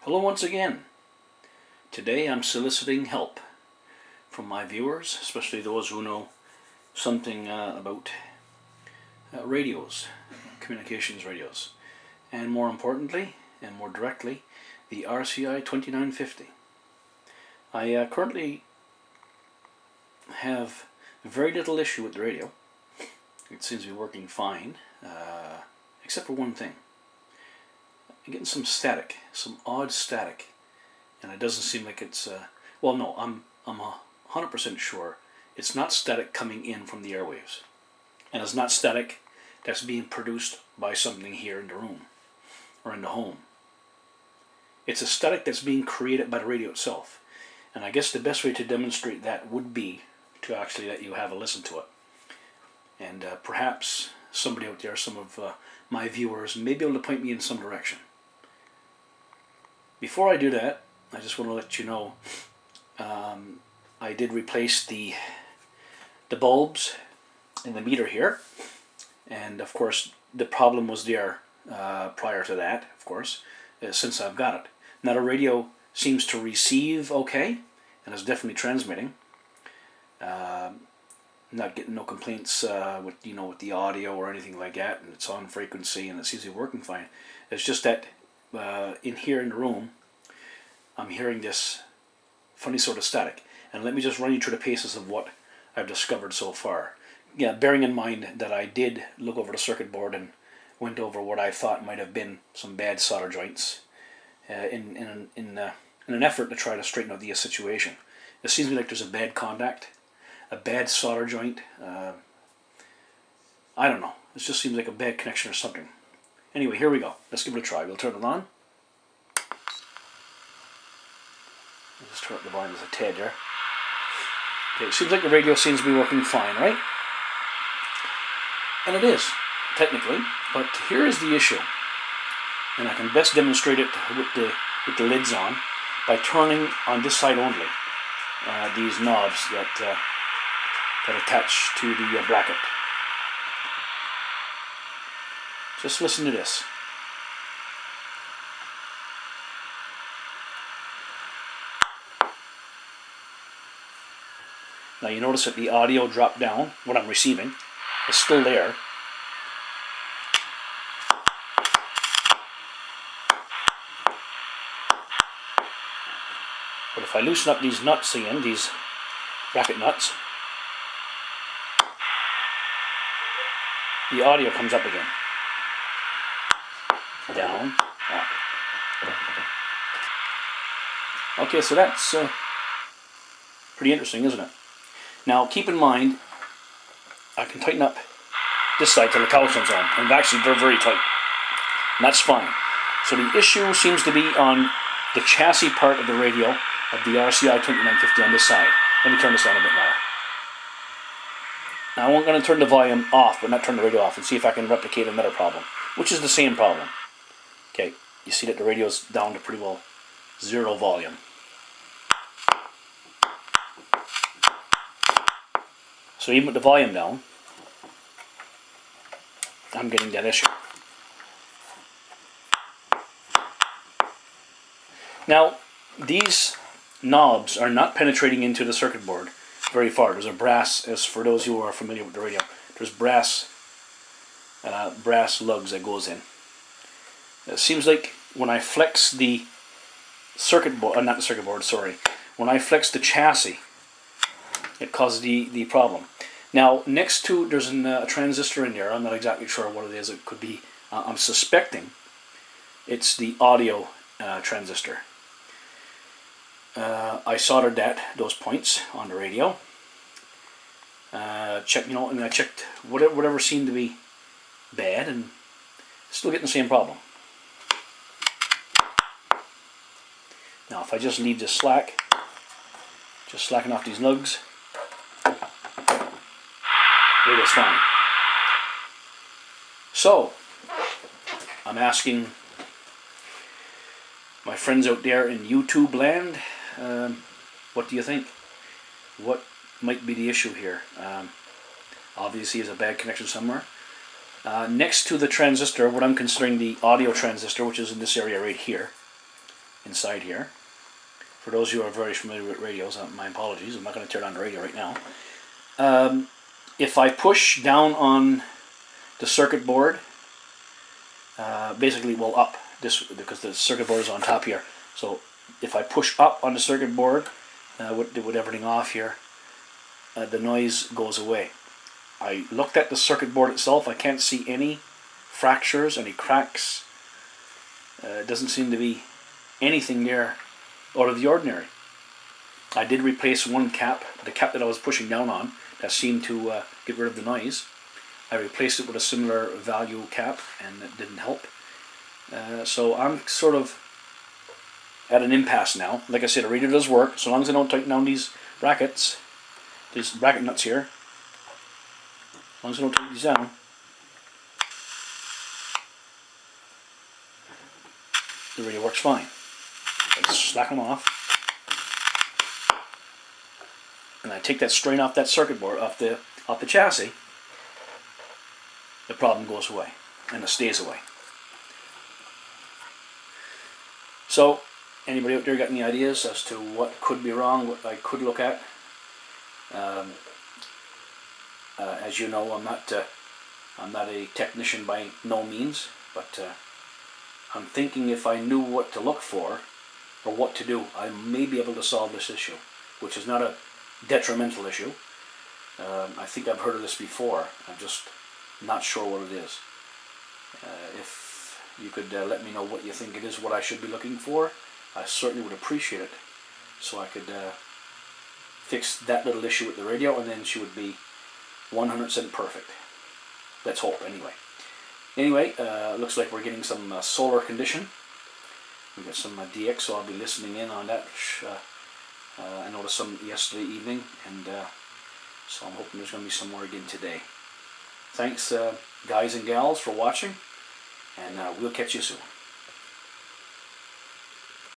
Hello once again. Today I'm soliciting help from my viewers, especially those who know something about radios, communications radios, and more importantly and more directly, the RCI 2950. I currently have very little issue with the radio. It seems to be working fine, except for one thing. I'm getting some static, some odd static, and it doesn't seem like it's well, no, I'm 100% sure it's not static coming in from the airwaves, and it's not static that's being produced by something here in the room or in the home. It's a static that's being created by the radio itself, and I guess the best way to demonstrate that would be to actually let you have a listen to it, and perhaps somebody out there, some of my viewers, may be able to point me in some direction. Before I do that, I just want to let you know I did replace the bulbs in the meter here, and of course the problem was there prior to that, of course, since I've got it. Now the radio seems to receive okay, and is definitely transmitting. Not getting no complaints with with the audio or anything like that, and it's on frequency and it seems to be working fine. It's just that in here in the room I'm hearing this funny sort of static, and let me just run you through the paces of what I've discovered so far. Yeah, bearing in mind that I did look over the circuit board and went over what I thought might have been some bad solder joints in an effort to try to straighten out the situation. It seems to me like there's a bad contact, a bad solder joint. I don't know. It just seems like a bad connection or something. Anyway, here we go. Let's give it a try. We'll turn it on. I'll just turn up the volume as a tad there. Okay, it seems like the radio seems to be working fine, right? And it is, technically. But here is the issue. And I can best demonstrate it with the lids on by turning on this side only these knobs that attach to the bracket. Just listen to this. Now you notice that the audio dropped down, what I'm receiving is still there. But if I loosen up these nuts again, these bracket nuts, the audio comes up again. Down, up. Okay, so that's pretty interesting, isn't it? Now keep in mind, I can tighten up this side till the cowl comes on, and actually they're very tight, and that's fine. So the issue seems to be on the chassis part of the radio of the RCI 2950 on this side. Let me turn this on a bit more. Now I'm going to turn the volume off, but not turn the radio off, and see if I can replicate another problem, which is the same problem. Okay, you see that the radio's down to pretty well zero volume. So even with the volume down, I'm getting that issue. Now, these knobs are not penetrating into the circuit board very far. There's a brass, as for those who are familiar with the radio, there's brass lugs that goes in. It seems like when I flex the circuit board, not the circuit board, sorry, when I flex the chassis, it causes the problem. Now, next to, there's a transistor in there. I'm not exactly sure what it is. It could be, I'm suspecting it's the audio transistor. I soldered those points on the radio. I checked whatever seemed to be bad, and still getting the same problem. Now, if I just leave this slack, just slacken off these lugs, radio's fine. So, I'm asking my friends out there in YouTube land, what do you think? What might be the issue here? Obviously, there's a bad connection somewhere. Next to the transistor, what I'm considering the audio transistor, which is in this area right here, inside here. For those who are very familiar with radios, my apologies, I'm not going to turn on the radio right now. If I push down on the circuit board, basically, well, up, this, because the circuit board is on top here. So if I push up on the circuit board with everything off here, the noise goes away. I looked at the circuit board itself. I can't see any fractures, any cracks. Doesn't seem to be anything there out of the ordinary. I did replace one cap, the cap that I was pushing down on, that seemed to get rid of the noise. I replaced it with a similar value cap, and it didn't help. So I'm sort of at an impasse now. Like I said, the radio does work, so long as I don't tighten down these brackets, these bracket nuts here. As long as I don't tighten these down, the radio works fine. I just slack them off, and I take that strain off that circuit board, off the chassis. The problem goes away, and it stays away. So, anybody out there got any ideas as to what could be wrong, what I could look at? As you know, I'm not a technician by no means, but I'm thinking if I knew what to look for or what to do, I may be able to solve this issue, which is not a detrimental issue. I think I've heard of this before. I'm just not sure what it is. If you could let me know what you think it is, what I should be looking for, I certainly would appreciate it, so I could fix that little issue with the radio, and then she would be 100% perfect. Let's hope, anyway. Anyway, looks like we're getting some solar condition. We've got some DX, so I'll be listening in on that. I noticed some yesterday evening, and so I'm hoping there's going to be some more again today. Thanks, guys and gals, for watching, and we'll catch you soon.